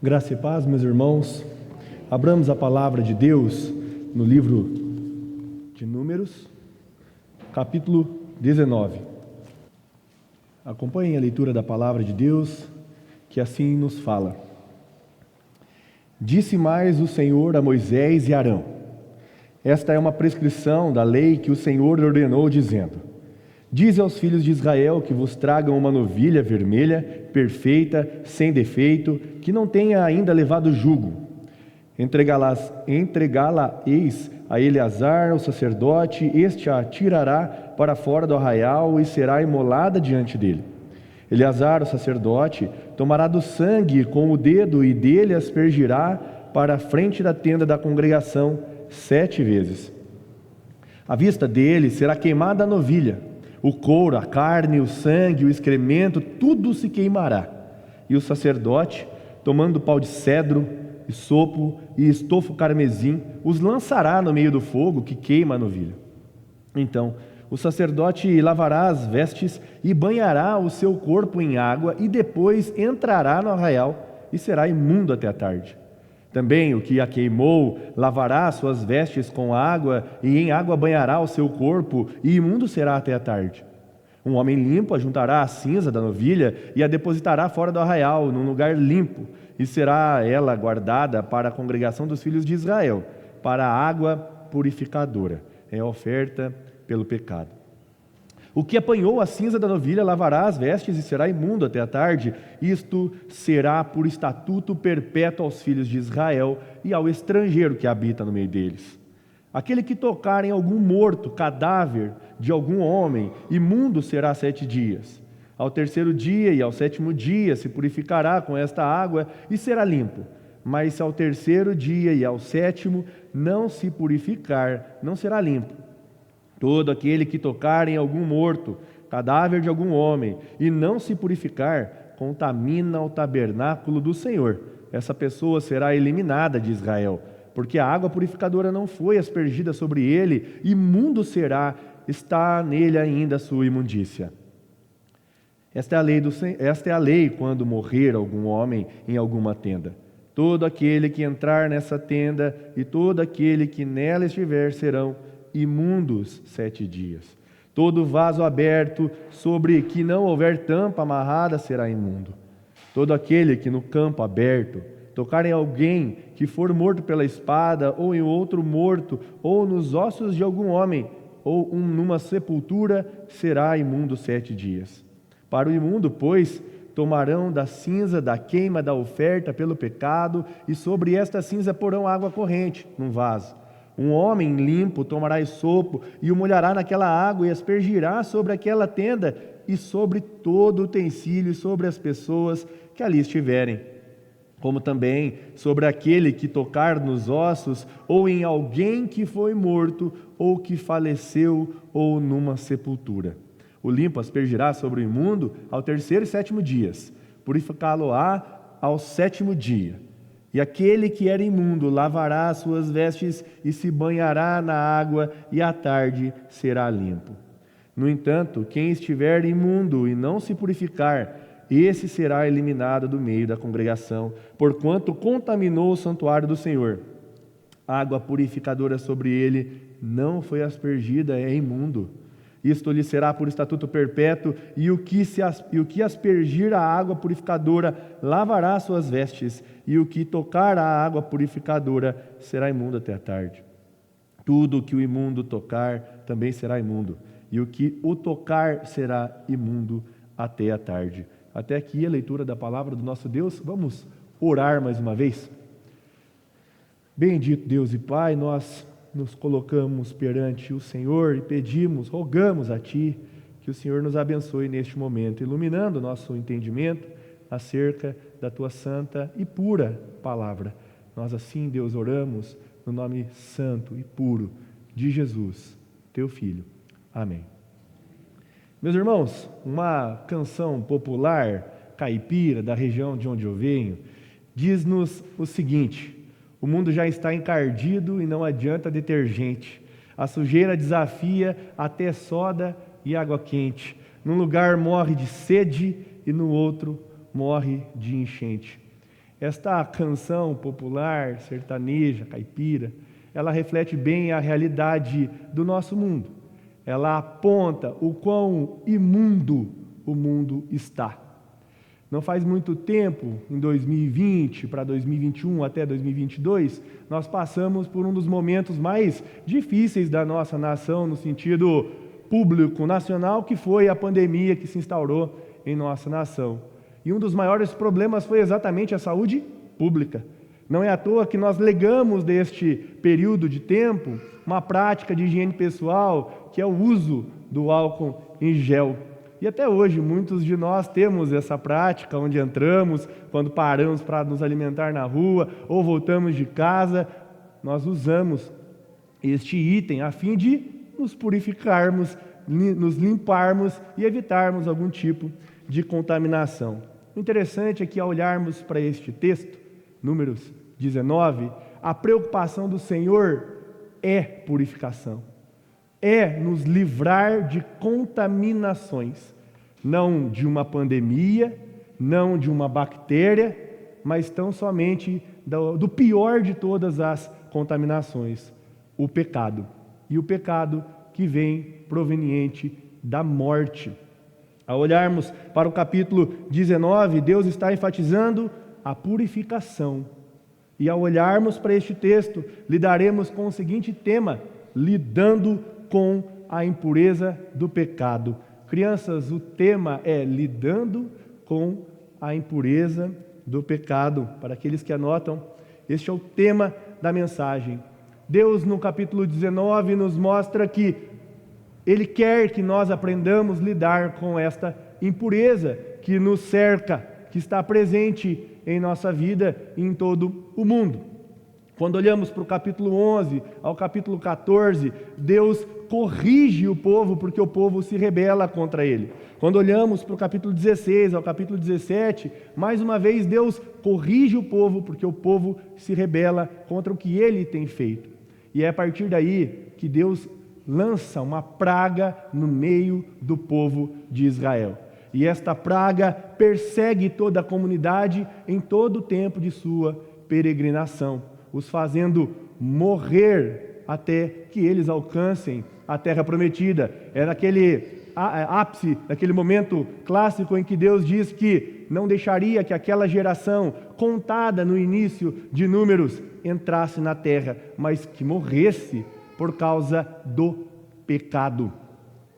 Graça e paz, meus irmãos. Abramos a palavra de Deus no livro de Números, capítulo 19. Acompanhem a leitura da palavra de Deus, que assim nos fala. Disse mais o Senhor a Moisés e Arão: esta é uma prescrição da lei que o Senhor ordenou, dizendo: dize aos filhos de Israel que vos tragam uma novilha vermelha, perfeita, sem defeito, que não tenha ainda levado jugo. Entregá-la-eis a Eleazar, o sacerdote, este a tirará para fora do arraial e será imolada diante dele. Eleazar, o sacerdote, tomará do sangue com o dedo e dele aspergirá para a frente da tenda da congregação 7 vezes. À vista dele será queimada a novilha. O couro, a carne, o sangue, o excremento, tudo se queimará. E o sacerdote, tomando pau de cedro, isopo e estofo carmesim, os lançará no meio do fogo que queima a novilha. Então, o sacerdote lavará as vestes e banhará o seu corpo em água e depois entrará no arraial e será imundo até a tarde. Também o que a queimou lavará suas vestes com água e em água banhará o seu corpo e imundo será até a tarde. Um homem limpo ajuntará a cinza da novilha e a depositará fora do arraial, num lugar limpo, e será ela guardada para a congregação dos filhos de Israel, para a água purificadora. É a oferta pelo pecado. O que apanhou a cinza da novilha lavará as vestes e será imundo até a tarde. Isto será por estatuto perpétuo aos filhos de Israel e ao estrangeiro que habita no meio deles. Aquele que tocar em algum morto, cadáver de algum homem, imundo será 7 dias. Ao terceiro dia e ao 7º dia se purificará com esta água e será limpo. Mas se ao terceiro dia e ao 7º não se purificar, não será limpo. Todo aquele que tocar em algum morto, cadáver de algum homem, e não se purificar, contamina o tabernáculo do Senhor. Essa pessoa será eliminada de Israel, porque a água purificadora não foi aspergida sobre ele, imundo será, está nele ainda a sua imundícia. Esta é a lei quando morrer algum homem em alguma tenda. Todo aquele que entrar nessa tenda e todo aquele que nela estiver serão imundos 7 dias. Todo vaso aberto sobre que não houver tampa amarrada será imundo. Todo aquele que no campo aberto tocar em alguém que for morto pela espada, ou em outro morto, ou nos ossos de algum homem, ou numa sepultura, será imundo 7 dias. Para o imundo, pois, tomarão da cinza da queima da oferta pelo pecado, e sobre esta cinza porão água corrente num vaso. Um homem limpo tomará esopo e o molhará naquela água e aspergirá sobre aquela tenda e sobre todo o utensílio e sobre as pessoas que ali estiverem. Como também sobre aquele que tocar nos ossos ou em alguém que foi morto ou que faleceu ou numa sepultura. O limpo aspergirá sobre o imundo ao terceiro e 7º dias, purificá-lo-á ao 7º dia. E aquele que era imundo lavará as suas vestes e se banhará na água, e à tarde será limpo. No entanto, quem estiver imundo e não se purificar, esse será eliminado do meio da congregação, porquanto contaminou o santuário do Senhor. A água purificadora sobre ele não foi aspergida, é imundo. Isto lhe será por estatuto perpétuo, e o que aspergir a água purificadora lavará suas vestes, e o que tocar a água purificadora será imundo até a tarde. Tudo o que o imundo tocar também será imundo, e o que o tocar será imundo até a tarde. Até aqui a leitura da palavra do nosso Deus. Vamos orar mais uma vez? Bendito Deus e Pai, nós nos colocamos perante o Senhor e pedimos, rogamos a Ti que o Senhor nos abençoe neste momento, iluminando o nosso entendimento acerca da Tua santa e pura palavra. Nós assim, Deus, oramos no nome santo e puro de Jesus, Teu Filho. Amém. Meus irmãos, uma canção popular caipira da região de onde eu venho diz-nos o seguinte: o mundo já está encardido e não adianta detergente. A sujeira desafia até soda e água quente. Num lugar morre de sede e no outro morre de enchente. Esta canção popular, sertaneja, caipira, ela reflete bem a realidade do nosso mundo. Ela aponta o quão imundo o mundo está. Não faz muito tempo, em 2020 para 2021 até 2022, nós passamos por um dos momentos mais difíceis da nossa nação, no sentido público nacional, que foi a pandemia que se instaurou em nossa nação. E um dos maiores problemas foi exatamente a saúde pública. Não é à toa que nós legamos deste período de tempo uma prática de higiene pessoal, que é o uso do álcool em gel. E até hoje, muitos de nós temos essa prática, onde entramos, quando paramos para nos alimentar na rua, ou voltamos de casa, nós usamos este item a fim de nos purificarmos, nos limparmos e evitarmos algum tipo de contaminação. O interessante é que, ao olharmos para este texto, Números 19, a preocupação do Senhor é purificação. É nos livrar de contaminações, não de uma pandemia, não de uma bactéria, mas tão somente do pior de todas as contaminações, o pecado. E o pecado que vem proveniente da morte. Ao olharmos para o capítulo 19, Deus está enfatizando a purificação. E ao olharmos para este texto, lidaremos com o seguinte tema: lidando com a impureza do pecado. Crianças, o tema é lidando com a impureza do pecado. Para aqueles que anotam, este é o tema da mensagem. Deus, no capítulo 19, nos mostra que Ele quer que nós aprendamos a lidar com esta impureza que nos cerca, que está presente em nossa vida e em todo o mundo. Quando olhamos para o capítulo 11 ao capítulo 14, Deus corrige o povo porque o povo se rebela contra Ele. Quando olhamos para o capítulo 16 ao capítulo 17, mais uma vez Deus corrige o povo porque o povo se rebela contra o que Ele tem feito. E é a partir daí que Deus lança uma praga no meio do povo de Israel. E esta praga persegue toda a comunidade em todo o tempo de sua peregrinação, os fazendo morrer até que eles alcancem a terra prometida. É naquele ápice, naquele momento clássico em que Deus diz que não deixaria que aquela geração contada no início de Números entrasse na terra, mas que morresse por causa do pecado.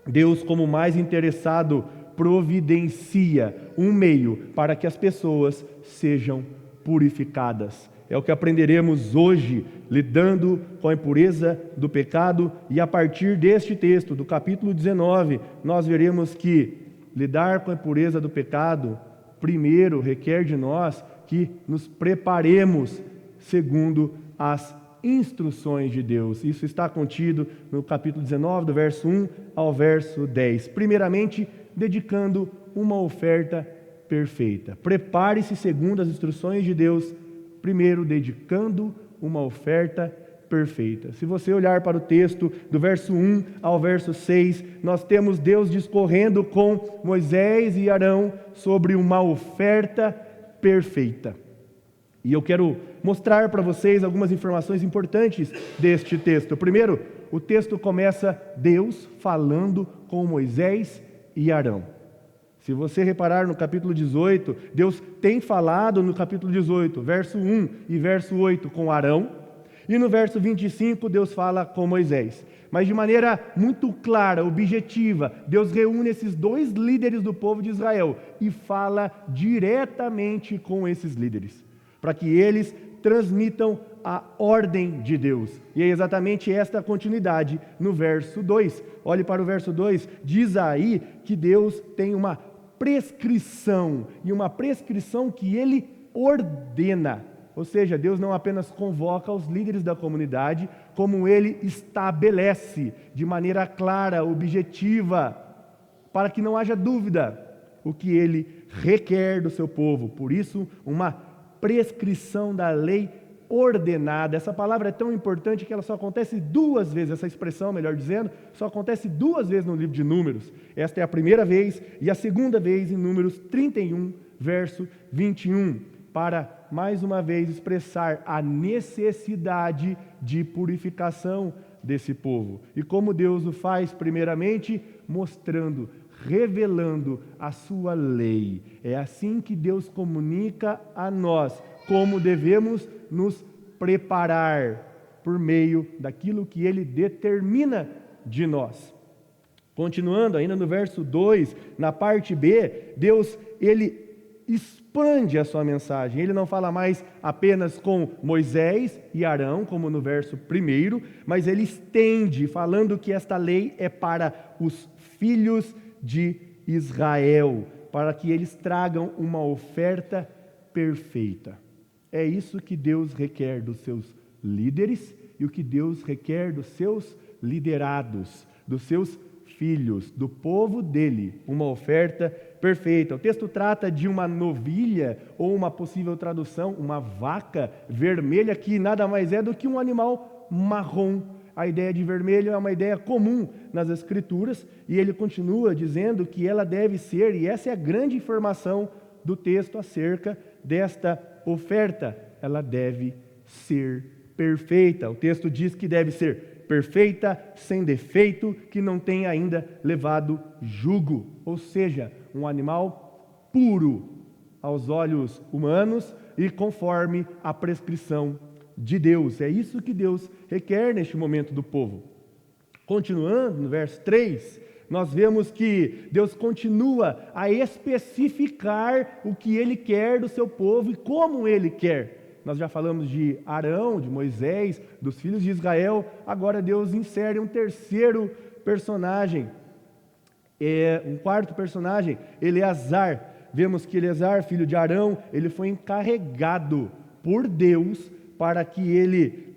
Deus, como mais interessado, providencia um meio para que as pessoas sejam purificadas. É o que aprenderemos hoje, lidando com a impureza do pecado, e a partir deste texto, do capítulo 19, nós veremos que lidar com a impureza do pecado, primeiro requer de nós que nos preparemos segundo as instruções de Deus. Isso está contido no capítulo 19, do verso 1 ao verso 10. Primeiramente, dedicando uma oferta perfeita. Prepare-se segundo as instruções de Deus, primeiro dedicando uma oferta perfeita. Se você olhar para o texto do verso 1 ao verso 6, nós temos Deus discorrendo com Moisés e Arão sobre uma oferta perfeita. E eu quero mostrar para vocês algumas informações importantes deste texto. Primeiro, o texto começa Deus falando com Moisés e Arão. Se você reparar no capítulo 18, Deus tem falado no capítulo 18, verso 1 e verso 8 com Arão, e no verso 25 Deus fala com Moisés. Mas de maneira muito clara, objetiva, Deus reúne esses dois líderes do povo de Israel e fala diretamente com esses líderes, para que eles transmitam a ordem de Deus. E é exatamente esta a continuidade no verso 2. Olhe para o verso 2, diz aí que Deus tem uma prescrição, e uma prescrição que Ele ordena. Ou seja, Deus não apenas convoca os líderes da comunidade, como Ele estabelece de maneira clara, objetiva, para que não haja dúvida o que Ele requer do seu povo. Por isso, uma prescrição da lei ordenada. Essa palavra é tão importante que ela só acontece duas vezes, essa expressão, melhor dizendo, só acontece duas vezes no livro de Números. Esta é a primeira vez e a segunda vez em Números 31, verso 21. para, mais uma vez, expressar a necessidade de purificação desse povo. E como Deus o faz? Primeiramente, mostrando, revelando a sua lei. É assim que Deus comunica a nós como devemos nos preparar por meio daquilo que Ele determina de nós. Continuando ainda no verso 2, na parte B, Deus, Ele expande a sua mensagem. Ele não fala mais apenas com Moisés e Arão, como no verso 1, mas Ele estende, falando que esta lei é para os filhos de Israel, para que eles tragam uma oferta perfeita. É isso que Deus requer dos seus líderes e o que Deus requer dos seus liderados, dos seus filhos, do povo dele, uma oferta perfeita. O texto trata de uma novilha, ou uma possível tradução, uma vaca vermelha, que nada mais é do que um animal marrom. A ideia de vermelho é uma ideia comum nas Escrituras, e ele continua dizendo que ela deve ser, e essa é a grande informação do texto acerca desta oferta, ela deve ser perfeita. O texto diz que deve ser perfeita, sem defeito, que não tenha ainda levado jugo, ou seja, um animal puro aos olhos humanos e conforme a prescrição de Deus. É isso que Deus requer neste momento do povo. Continuando no verso 3, nós vemos que Deus continua a especificar o que Ele quer do seu povo e como Ele quer. Nós já falamos de Arão, de Moisés, dos filhos de Israel. Agora Deus insere um terceiro personagem, um quarto personagem, Eleazar. Vemos que Eleazar, filho de Arão, ele foi encarregado por Deus para que ele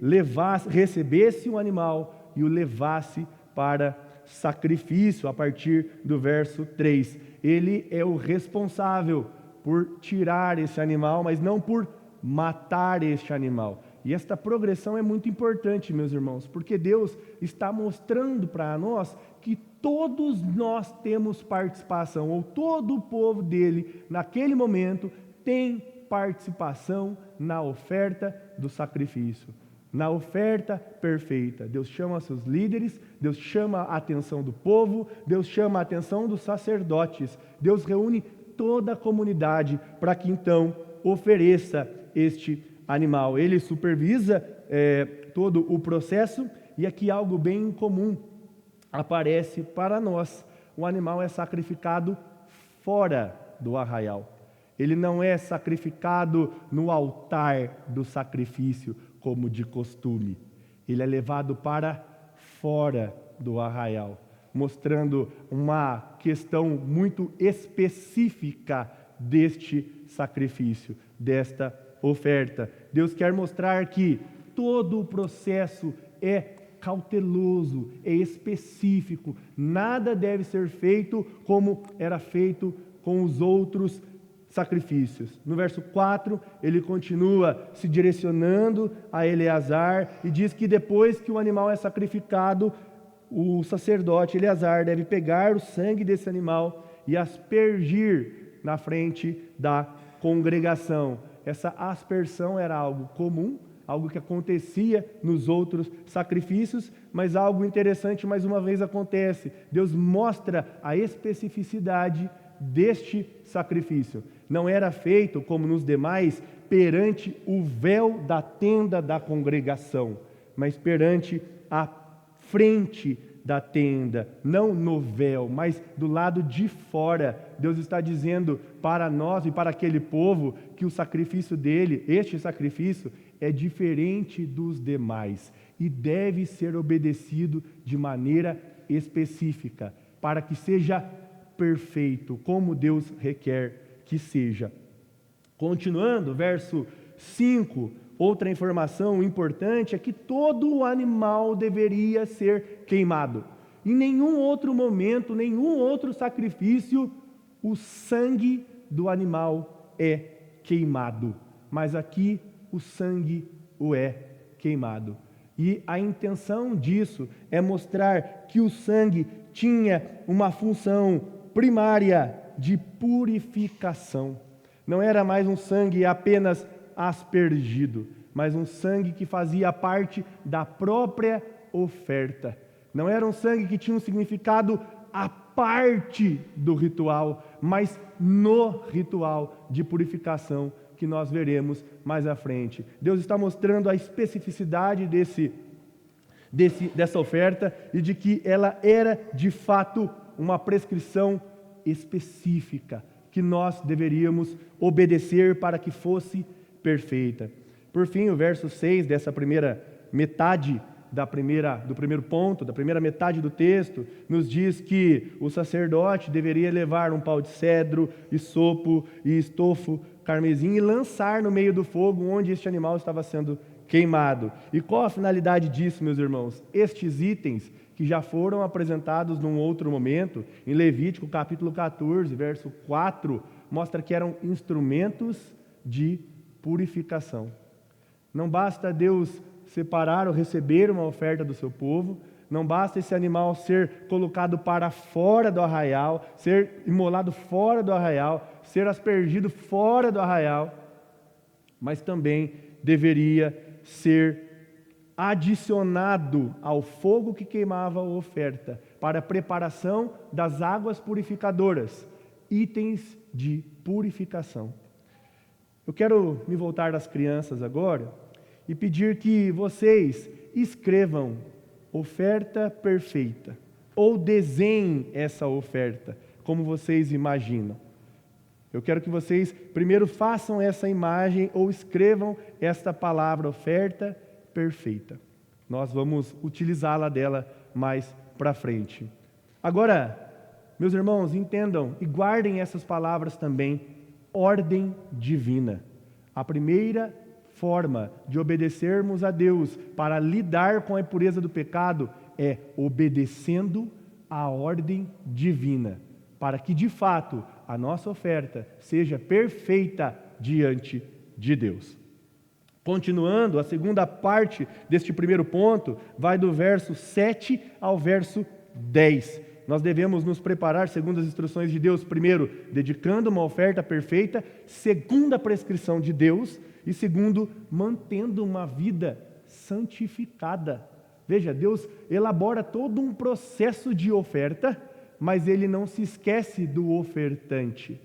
recebesse um animal e o levasse para sacrifício, a partir do verso 3. Ele é o responsável por tirar esse animal, mas não por matar este animal. E esta progressão é muito importante, meus irmãos, porque Deus está mostrando para nós que todos nós temos participação, ou todo o povo dele, naquele momento, tem participação na oferta do sacrifício, na oferta perfeita. Deus chama seus líderes, Deus chama a atenção do povo, Deus chama a atenção dos sacerdotes, Deus reúne toda a comunidade para que então ofereça este animal. Ele supervisa todo o processo, e aqui algo bem comum aparece para nós. O animal é sacrificado fora do arraial. Ele não é sacrificado no altar do sacrifício, como de costume. Ele é levado para fora do arraial, mostrando uma questão muito específica deste sacrifício, desta oferta. Deus quer mostrar que todo o processo é cauteloso, é específico. Nada deve ser feito como era feito com os outros sacrifícios. No verso 4, ele continua se direcionando a Eleazar e diz que depois que o animal é sacrificado, o sacerdote Eleazar deve pegar o sangue desse animal e aspergir na frente da congregação. Essa aspersão era algo comum, algo que acontecia nos outros sacrifícios, mas algo interessante mais uma vez acontece. Deus mostra a especificidade deste sacrifício. Não era feito, como nos demais, perante o véu da tenda da congregação, mas perante a frente da tenda, não no véu, mas do lado de fora. Deus está dizendo para nós e para aquele povo que o sacrifício dele, este sacrifício, é diferente dos demais e deve ser obedecido de maneira específica, para que seja perfeito, como Deus requer que seja. Continuando, verso 5, outra informação importante é que todo o animal deveria ser queimado. Em nenhum outro momento, nenhum outro sacrifício, o sangue do animal é queimado. Mas aqui o sangue o é queimado. E a intenção disso é mostrar que o sangue tinha uma função primária de purificação. Não era mais um sangue apenas aspergido, mas um sangue que fazia parte da própria oferta. Não era um sangue que tinha um significado à parte do ritual, mas no ritual de purificação que nós veremos mais à frente. Deus está mostrando a especificidade dessa oferta e de que ela era de fato uma prescrição específica que nós deveríamos obedecer para que fosse perfeita. Por fim, o verso 6 dessa primeira metade do primeiro ponto, da primeira metade do texto, nos diz que o sacerdote deveria levar um pau de cedro, isopo e estofo carmesim e lançar no meio do fogo onde este animal estava sendo queimado. E qual a finalidade disso, meus irmãos? Estes itens que já foram apresentados num outro momento, em Levítico capítulo 14, verso 4, mostra que eram instrumentos de purificação. Não basta Deus separar ou receber uma oferta do seu povo, não basta esse animal ser colocado para fora do arraial, ser imolado fora do arraial, ser aspergido fora do arraial, mas também deveria ser adicionado ao fogo que queimava a oferta, para a preparação das águas purificadoras, itens de purificação. Eu quero me voltar às crianças agora e pedir que vocês escrevam oferta perfeita, ou desenhem essa oferta, como vocês imaginam. Eu quero que vocês primeiro façam essa imagem ou escrevam esta palavra, oferta perfeita. Nós vamos utilizá-la dela mais para frente. Agora, meus irmãos, entendam e guardem essas palavras também, ordem divina. A primeira forma de obedecermos a Deus para lidar com a impureza do pecado é obedecendo à ordem divina, para que de fato a nossa oferta seja perfeita diante de Deus. Continuando, a segunda parte deste primeiro ponto vai do verso 7 ao verso 10. Nós devemos nos preparar segundo as instruções de Deus, primeiro, dedicando uma oferta perfeita, segundo a prescrição de Deus, e segundo, mantendo uma vida santificada. Veja, Deus elabora todo um processo de oferta, mas Ele não se esquece do ofertante.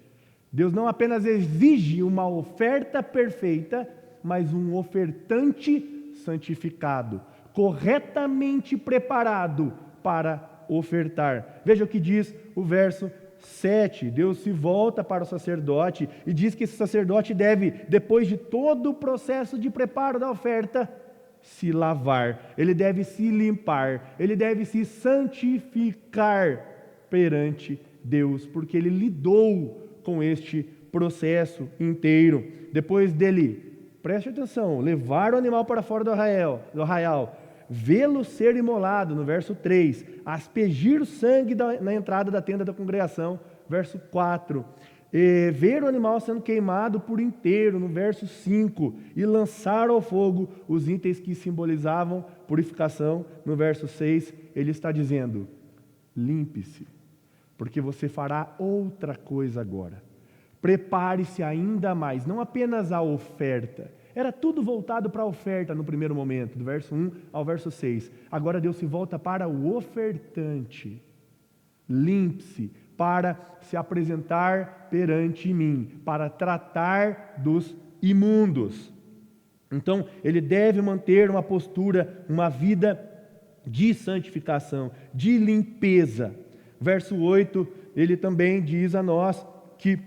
Deus não apenas exige uma oferta perfeita, mas um ofertante santificado, corretamente preparado para ofertar. Veja o que diz o verso 7. Deus se volta para o sacerdote e diz que esse sacerdote deve, depois de todo o processo de preparo da oferta, se lavar, ele deve se limpar, ele deve se santificar perante Deus, porque ele lidou com este processo inteiro. Depois dele, preste atenção, levar o animal para fora do arraial, vê-lo ser imolado, no verso 3, aspergir o sangue na entrada da tenda da congregação, verso 4, ver o animal sendo queimado por inteiro, no verso 5, e lançar ao fogo os itens que simbolizavam purificação, no verso 6, ele está dizendo, limpe-se, porque você fará outra coisa agora. Prepare-se ainda mais, não apenas a oferta. Era tudo voltado para a oferta no primeiro momento, do verso 1 ao verso 6. Agora Deus se volta para o ofertante. Limpe-se para se apresentar perante mim, para tratar dos imundos. Então, ele deve manter uma postura, uma vida de santificação, de limpeza. Verso 8, ele também diz a nós que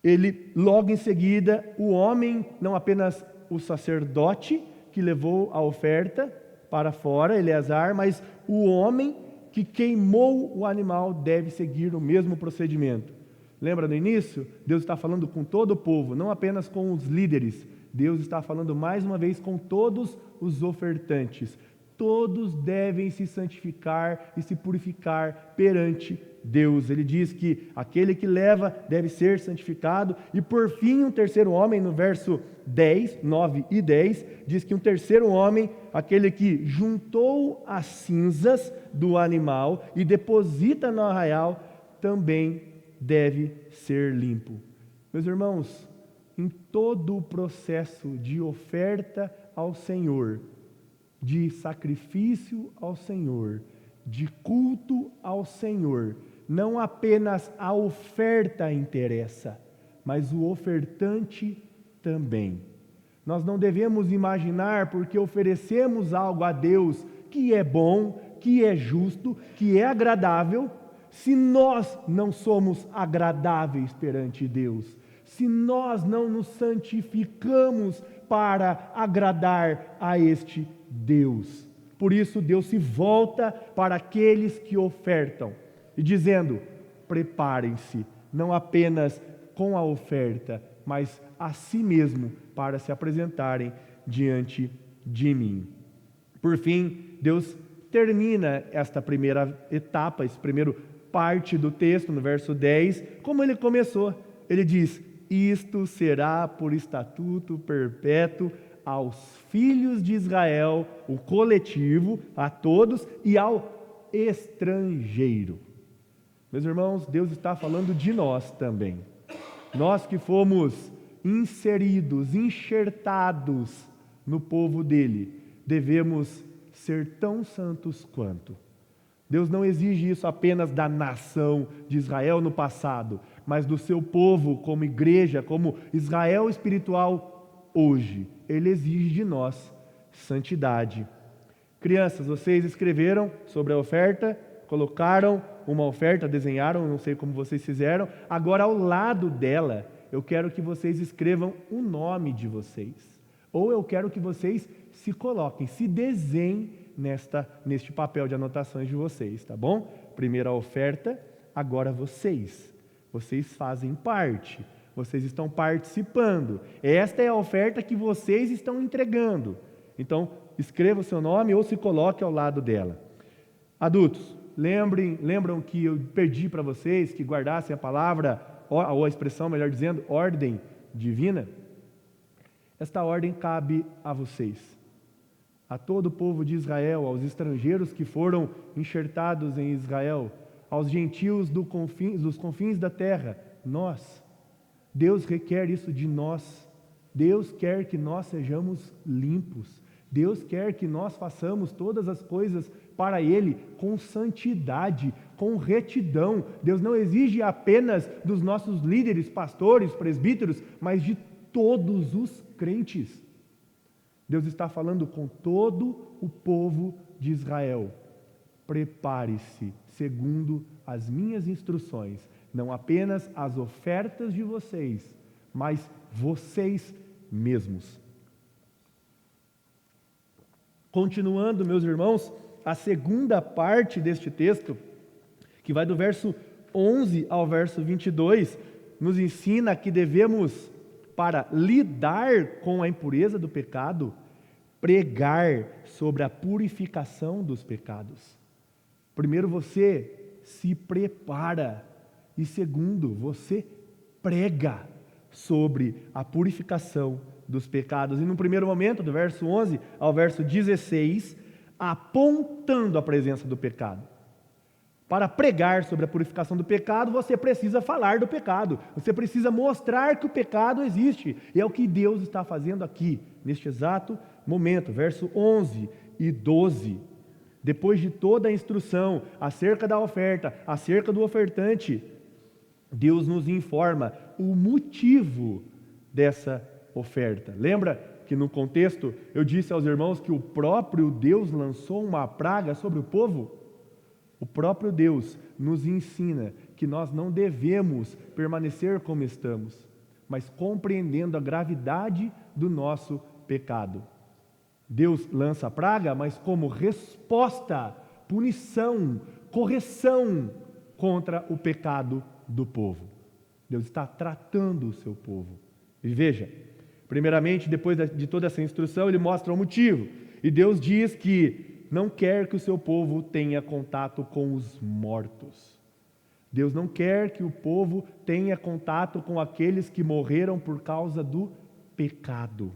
ele, logo em seguida, o homem, não apenas o sacerdote que levou a oferta para fora, Eleazar, mas o homem que queimou o animal deve seguir o mesmo procedimento. Lembra no início? Deus está falando com todo o povo, não apenas com os líderes. Deus está falando mais uma vez com todos os ofertantes. Todos devem se santificar e se purificar perante Deus. Ele diz que aquele que leva deve ser santificado. E por fim, um terceiro homem, no verso 10, 9 e 10, diz que um terceiro homem, aquele que juntou as cinzas do animal e deposita no arraial, também deve ser limpo. Meus irmãos, em todo o processo de oferta ao Senhor, de sacrifício ao Senhor, de culto ao Senhor, não apenas a oferta interessa, mas o ofertante também. Nós não devemos imaginar, porque oferecemos algo a Deus que é bom, que é justo, que é agradável, se nós não somos agradáveis perante Deus, se nós não nos santificamos para agradar a este Deus. Por isso Deus se volta para aqueles que ofertam, e dizendo: preparem-se, não apenas com a oferta, mas a si mesmo, para se apresentarem diante de mim. Por fim, Deus termina esta primeira etapa, esse primeiro parte do texto, no verso 10, como ele começou. Ele diz: isto será por estatuto perpétuo aos filhos de Israel, o coletivo, a todos, e ao estrangeiro. Meus irmãos, Deus está falando de nós também. Nós que fomos inseridos, enxertados no povo dele, devemos ser tão santos quanto. Deus não exige isso apenas da nação de Israel no passado, mas do seu povo como igreja, como Israel espiritual hoje. Ele exige de nós santidade. Crianças, vocês escreveram sobre a oferta, colocaram uma oferta, desenharam, não sei como vocês fizeram. Agora, ao lado dela, eu quero que vocês escrevam o nome de vocês. Ou eu quero que vocês se coloquem, se desenhem neste papel de anotações de vocês, tá bom? Primeiro a oferta, agora vocês. Vocês fazem parte, vocês estão participando. Esta é a oferta que vocês estão entregando. Então, escreva o seu nome ou se coloque ao lado dela. Adultos, lembram que eu pedi para vocês que guardassem a palavra, ou a expressão, melhor dizendo, ordem divina? Esta ordem cabe a vocês, a todo o povo de Israel, aos estrangeiros que foram enxertados em Israel, aos gentios dos confins da terra, nós. Deus requer isso de nós. Deus quer que nós sejamos limpos. Deus quer que nós façamos todas as coisas para Ele com santidade, com retidão. Deus não exige apenas dos nossos líderes, pastores, presbíteros, mas de todos os crentes. Deus está falando com todo o povo de Israel. Prepare-se segundo as minhas instruções, não apenas as ofertas de vocês, mas vocês mesmos. Continuando, meus irmãos, a segunda parte deste texto, que vai do verso 11 ao verso 22, nos ensina que devemos, para lidar com a impureza do pecado, pregar sobre a purificação dos pecados. Primeiro, você se prepara, e segundo, você prega sobre a purificação dos pecados. E no primeiro momento, do verso 11 ao verso 16, apontando a presença do pecado. Para pregar sobre a purificação do pecado, você precisa falar do pecado. Você precisa mostrar que o pecado existe. E é o que Deus está fazendo aqui, neste exato momento. Verso 11 e 12. Depois de toda a instrução acerca da oferta, acerca do ofertante, Deus nos informa o motivo dessa oferta. Lembra que no contexto eu disse aos irmãos que o próprio Deus lançou uma praga sobre o povo? O próprio Deus nos ensina que nós não devemos permanecer como estamos, mas compreendendo a gravidade do nosso pecado. Deus lança a praga, mas como resposta, punição, correção contra o pecado do povo. Deus está tratando o seu povo. E veja, primeiramente, depois de toda essa instrução, ele mostra o motivo. E Deus diz que não quer que o seu povo tenha contato com os mortos. Deus não quer que o povo tenha contato com aqueles que morreram por causa do pecado.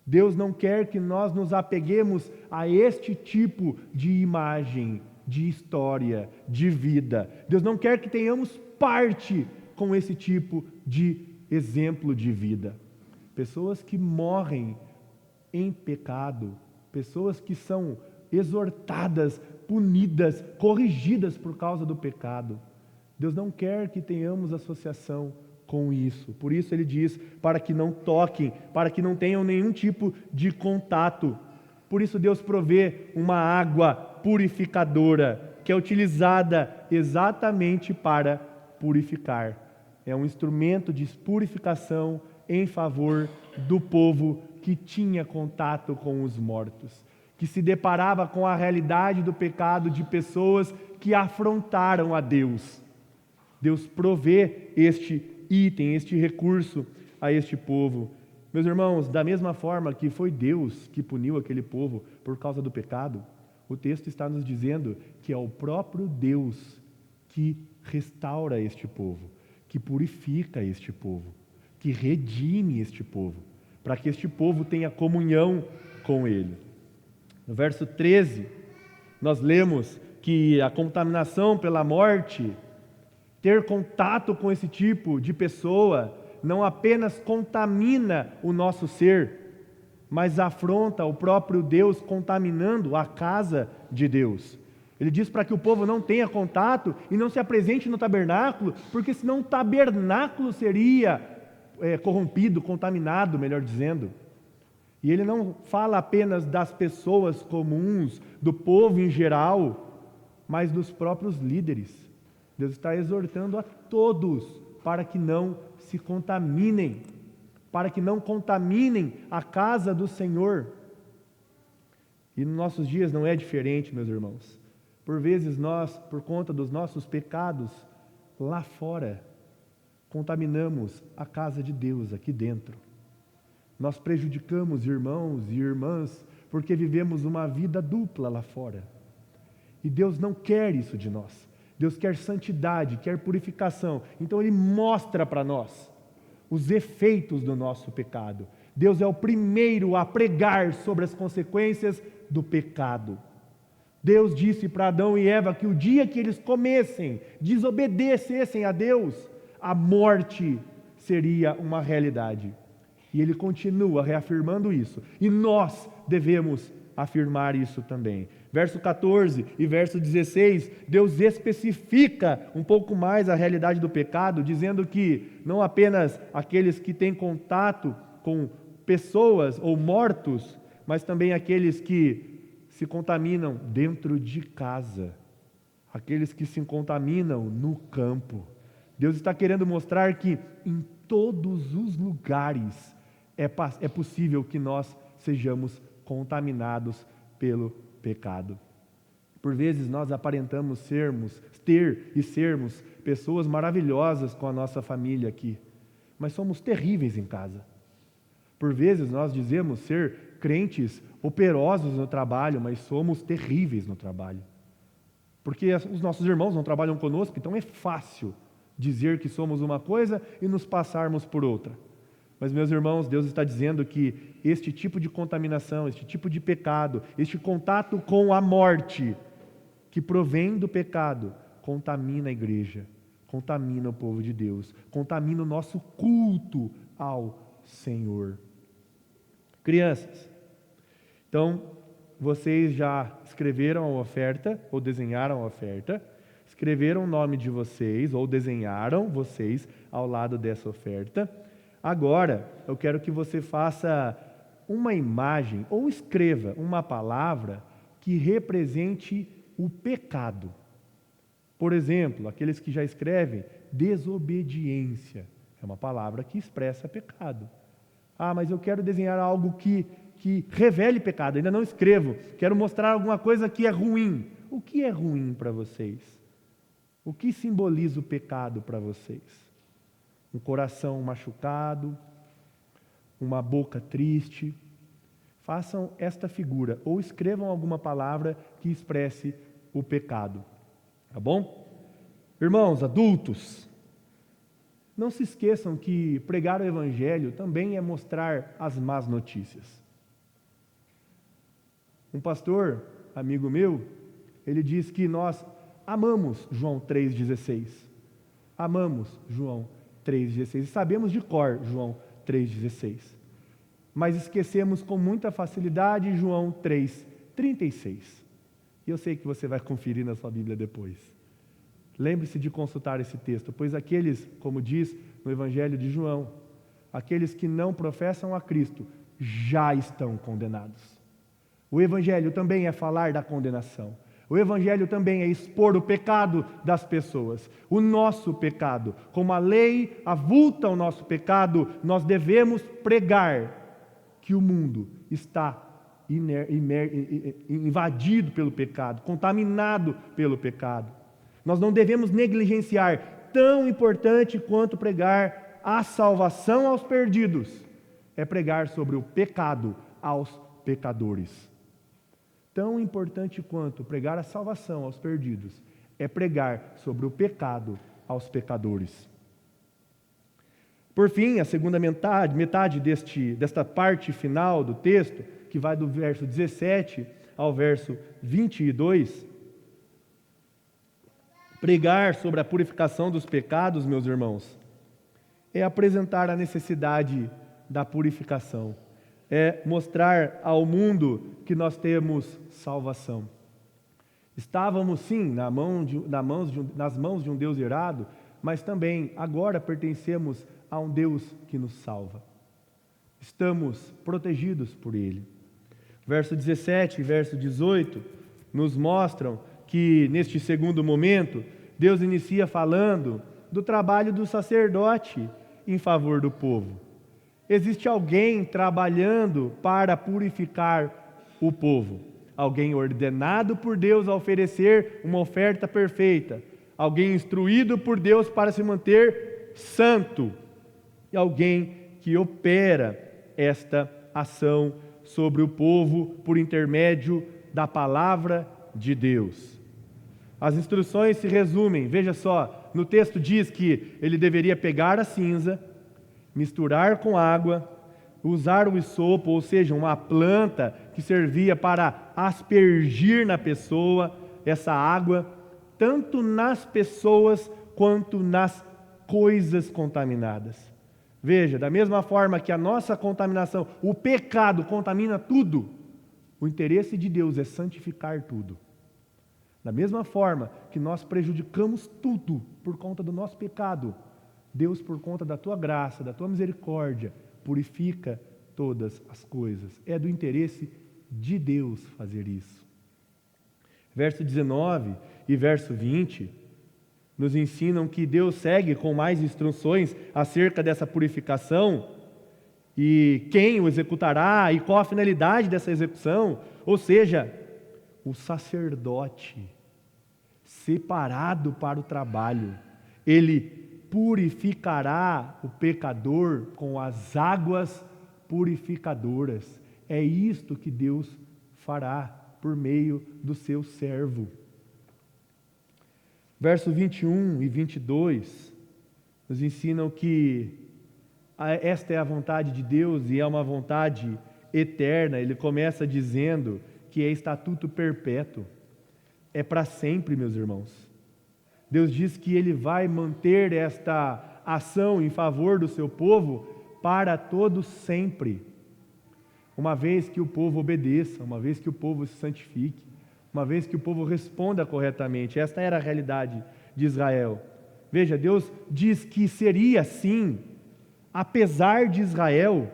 Deus não quer que nós nos apeguemos a este tipo de imagem. de história, de vida. Deus não quer que tenhamos parte com esse tipo de exemplo de vida. Pessoas que morrem em pecado, pessoas que são exortadas, punidas, corrigidas por causa do pecado. Deus não quer que tenhamos associação com isso. Por isso ele diz, para que não toquem, para que não tenham nenhum tipo de contato. Por isso Deus provê uma água purificadora, que é utilizada exatamente para purificar. É um instrumento de purificação em favor do povo que tinha contato com os mortos, que se deparava com a realidade do pecado de pessoas que afrontaram a Deus. Deus provê este item, este recurso a este povo. Meus irmãos, da mesma forma que foi Deus que puniu aquele povo por causa do pecado, o texto está nos dizendo que é o próprio Deus que restaura este povo, que purifica este povo, que redime este povo, para que este povo tenha comunhão com Ele. No verso 13, nós lemos que a contaminação pela morte, ter contato com esse tipo de pessoa, não apenas contamina o nosso ser, mas afronta o próprio Deus, contaminando a casa de Deus. Ele diz para que o povo não tenha contato e não se apresente no tabernáculo, porque senão o tabernáculo seria corrompido, contaminado, melhor dizendo. E ele não fala apenas das pessoas comuns, do povo em geral, mas dos próprios líderes. Deus está exortando a todos para que não se contaminem, para que não contaminem a casa do Senhor. E nos nossos dias não é diferente, meus irmãos. Por vezes nós, por conta dos nossos pecados, lá fora, contaminamos a casa de Deus aqui dentro. Nós prejudicamos irmãos e irmãs porque vivemos uma vida dupla lá fora. E Deus não quer isso de nós. Deus quer santidade, quer purificação. Então Ele mostra para nós os efeitos do nosso pecado. Deus é o primeiro a pregar sobre as consequências do pecado. Deus disse para Adão e Eva que o dia que eles comessem, desobedecessem a Deus, a morte seria uma realidade. E Ele continua reafirmando isso. E nós devemos afirmar isso também. Verso 14 e verso 16, Deus especifica um pouco mais a realidade do pecado, dizendo que não apenas aqueles que têm contato com pessoas ou mortos, mas também aqueles que se contaminam dentro de casa, aqueles que se contaminam no campo. Deus está querendo mostrar que em todos os lugares é possível que nós sejamos contaminados pelo pecado. Por vezes nós aparentamos sermos pessoas maravilhosas com a nossa família aqui, mas somos terríveis em casa. Por vezes nós dizemos ser crentes operosos no trabalho, mas somos terríveis no trabalho. Porque os nossos irmãos não trabalham conosco, então é fácil dizer que somos uma coisa e nos passarmos por outra. Mas, meus irmãos, Deus está dizendo que este tipo de contaminação, este tipo de pecado, este contato com a morte que provém do pecado, contamina a igreja, contamina o povo de Deus, contamina o nosso culto ao Senhor. Crianças, então, vocês já escreveram a oferta, ou desenharam a oferta, escreveram o nome de vocês, ou desenharam vocês ao lado dessa oferta. Agora, eu quero que você faça uma imagem ou escreva uma palavra que represente o pecado. Por exemplo, aqueles que já escrevem, desobediência. É uma palavra que expressa pecado. Ah, mas eu quero desenhar algo que revele pecado. Ainda não escrevo. Quero mostrar alguma coisa que é ruim. O que é ruim para vocês? O que simboliza o pecado para vocês? Um coração machucado, uma boca triste. Façam esta figura ou escrevam alguma palavra que expresse o pecado. Tá bom? Irmãos, adultos, não se esqueçam que pregar o Evangelho também é mostrar as más notícias. Um pastor, amigo meu, ele diz que nós amamos João 3,16. Amamos João 3,16. E sabemos de cor João 3,16. Mas esquecemos com muita facilidade João 3,36. E eu sei que você vai conferir na sua Bíblia depois. Lembre-se de consultar esse texto, pois aqueles, como diz no Evangelho de João, aqueles que não professam a Cristo já estão condenados. O Evangelho também é falar da condenação. O Evangelho também é expor o pecado das pessoas, o nosso pecado. Como a lei avulta o nosso pecado, nós devemos pregar que o mundo está invadido pelo pecado, contaminado pelo pecado. Nós não devemos negligenciar, tão importante quanto pregar a salvação aos perdidos, é pregar sobre o pecado aos pecadores. Tão importante quanto pregar a salvação aos perdidos, é pregar sobre o pecado aos pecadores. Por fim, a segunda metade desta parte final do texto, que vai do verso 17 ao verso 22, pregar sobre a purificação dos pecados, meus irmãos, é apresentar a necessidade da purificação, é mostrar ao mundo que nós temos salvação. Estávamos sim nas mãos de um Deus irado, mas também agora pertencemos a um Deus que nos salva. Estamos protegidos por Ele. Verso 17 e verso 18 nos mostram que neste segundo momento, Deus inicia falando do trabalho do sacerdote em favor do povo. Existe alguém trabalhando para purificar o povo. Alguém ordenado por Deus a oferecer uma oferta perfeita. Alguém instruído por Deus para se manter santo. E alguém que opera esta ação sobre o povo por intermédio da palavra de Deus. As instruções se resumem, veja só, no texto diz que ele deveria pegar a cinza, misturar com água, usar o hisopo, ou seja, uma planta que servia para aspergir na pessoa essa água, tanto nas pessoas quanto nas coisas contaminadas. Veja, da mesma forma que a nossa contaminação, o pecado contamina tudo, o interesse de Deus é santificar tudo. Da mesma forma que nós prejudicamos tudo por conta do nosso pecado, Deus, por conta da tua graça, da tua misericórdia, purifica todas as coisas. É do interesse de Deus fazer isso. Verso 19 e verso 20 nos ensinam que Deus segue com mais instruções acerca dessa purificação e quem o executará e qual a finalidade dessa execução, ou seja, o sacerdote separado para o trabalho, ele purificará o pecador com as águas purificadoras. É isto que Deus fará por meio do seu servo. Verso 21 e 22 nos ensinam que esta é a vontade de Deus e é uma vontade eterna. Ele começa dizendo que é estatuto perpétuo. É para sempre, meus irmãos. Deus diz que Ele vai manter esta ação em favor do seu povo para todo sempre. Uma vez que o povo obedeça, uma vez que o povo se santifique, uma vez que o povo responda corretamente. Esta era a realidade de Israel. Veja, Deus diz que seria assim, apesar de Israel.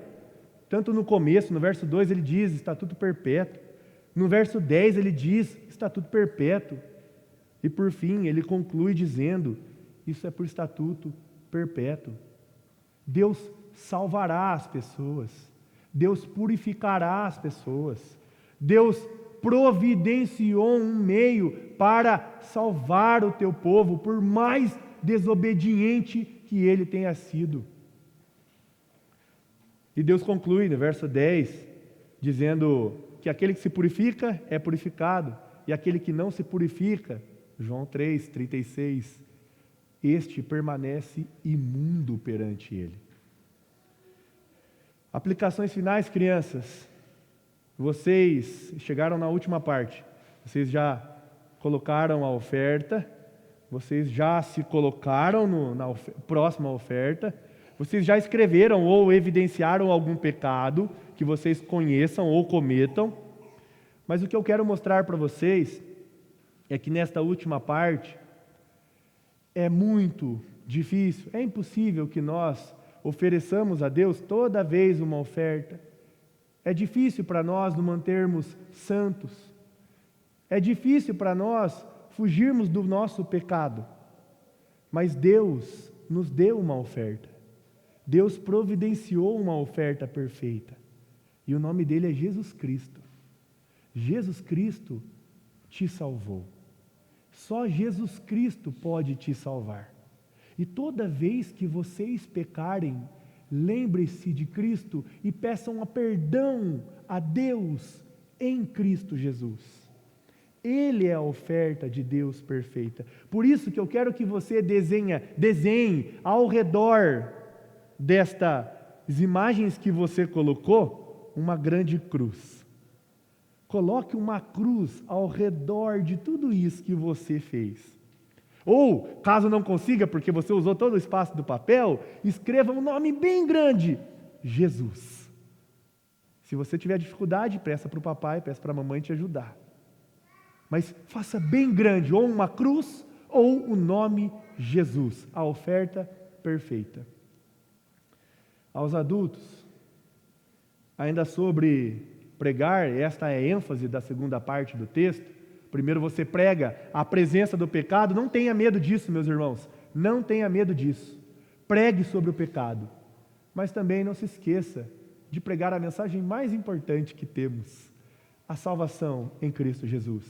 Tanto no começo, no verso 2 ele diz estatuto perpétuo. No verso 10 ele diz estatuto perpétuo. E por fim ele conclui dizendo, isso é por estatuto perpétuo. Deus salvará as pessoas. Deus purificará as pessoas. Deus providenciou um meio para salvar o teu povo, por mais desobediente que ele tenha sido. E Deus conclui no verso 10, dizendo que aquele que se purifica é purificado, e aquele que não se purifica, João 3:36, este permanece imundo perante ele. Aplicações finais, crianças. Vocês chegaram na última parte. Vocês já colocaram a oferta, vocês já se colocaram próximo à oferta, vocês já escreveram ou evidenciaram algum pecado que vocês conheçam ou cometam, mas o que eu quero mostrar para vocês é que nesta última parte é muito difícil, é impossível que nós ofereçamos a Deus toda vez uma oferta. É difícil para nós nos mantermos santos. É difícil para nós fugirmos do nosso pecado. Mas Deus nos deu uma oferta. Deus providenciou uma oferta perfeita. E o nome dele é Jesus Cristo. Jesus Cristo te salvou. Só Jesus Cristo pode te salvar. E toda vez que vocês pecarem, lembre-se de Cristo e peçam perdão a Deus em Cristo Jesus. Ele é a oferta de Deus perfeita. Por isso que eu quero que você desenhe ao redor destas imagens que você colocou, uma grande cruz. Coloque uma cruz ao redor de tudo isso que você fez. Ou, caso não consiga, porque você usou todo o espaço do papel, escreva um nome bem grande: Jesus. Se você tiver dificuldade, peça para o papai, peça para a mamãe te ajudar. Mas faça bem grande, ou uma cruz, ou o nome Jesus, a oferta perfeita. Aos adultos, ainda sobre pregar, esta é a ênfase da segunda parte do texto. Primeiro você prega a presença do pecado. Não tenha medo disso, meus irmãos. Não tenha medo disso. Pregue sobre o pecado. Mas também não se esqueça de pregar a mensagem mais importante que temos: a salvação em Cristo Jesus.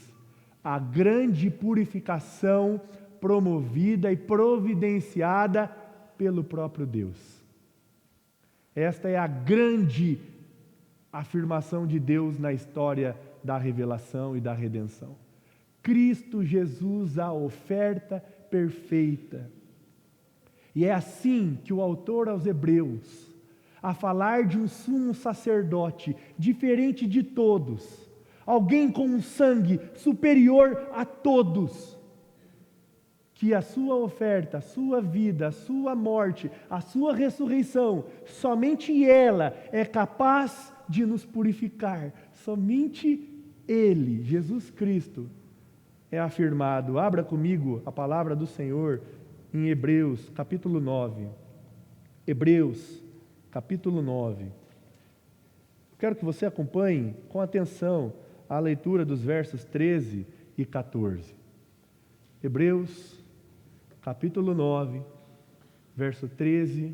A grande purificação promovida e providenciada pelo próprio Deus. Esta é a grande afirmação de Deus na história da revelação e da redenção. Cristo Jesus, a oferta perfeita. E é assim que o autor aos Hebreus, a falar de um sumo sacerdote diferente de todos, alguém com um sangue superior a todos, que a sua oferta, a sua vida, a sua morte, a sua ressurreição, somente ela é capaz de nos purificar. Somente Ele, Jesus Cristo, é afirmado. Abra comigo a palavra do Senhor em Hebreus, capítulo 9. Hebreus, capítulo 9. Quero que você acompanhe com atenção a leitura dos versos 13 e 14. Hebreus, capítulo 9, verso 13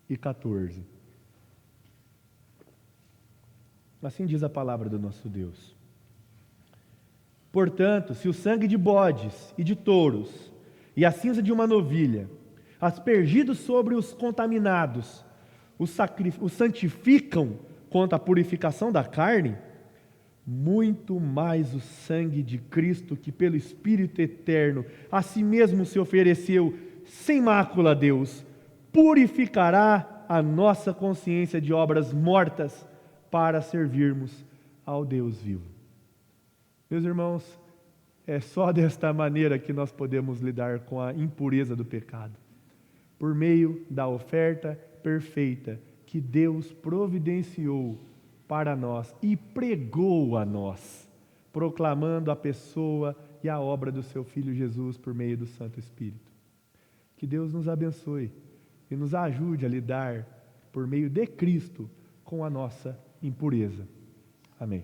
e 14. Assim diz a palavra do nosso Deus. Portanto, se o sangue de bodes e de touros e a cinza de uma novilha, aspergidos sobre os contaminados, os santificam quanto à purificação da carne, muito mais o sangue de Cristo, que pelo Espírito eterno a si mesmo se ofereceu sem mácula a Deus, purificará a nossa consciência de obras mortas para servirmos ao Deus vivo. Meus irmãos, é só desta maneira que nós podemos lidar com a impureza do pecado, por meio da oferta perfeita que Deus providenciou para nós e pregou a nós, proclamando a pessoa e a obra do seu Filho Jesus por meio do Santo Espírito. Que Deus nos abençoe e nos ajude a lidar, por meio de Cristo, com a nossa impureza. Amém.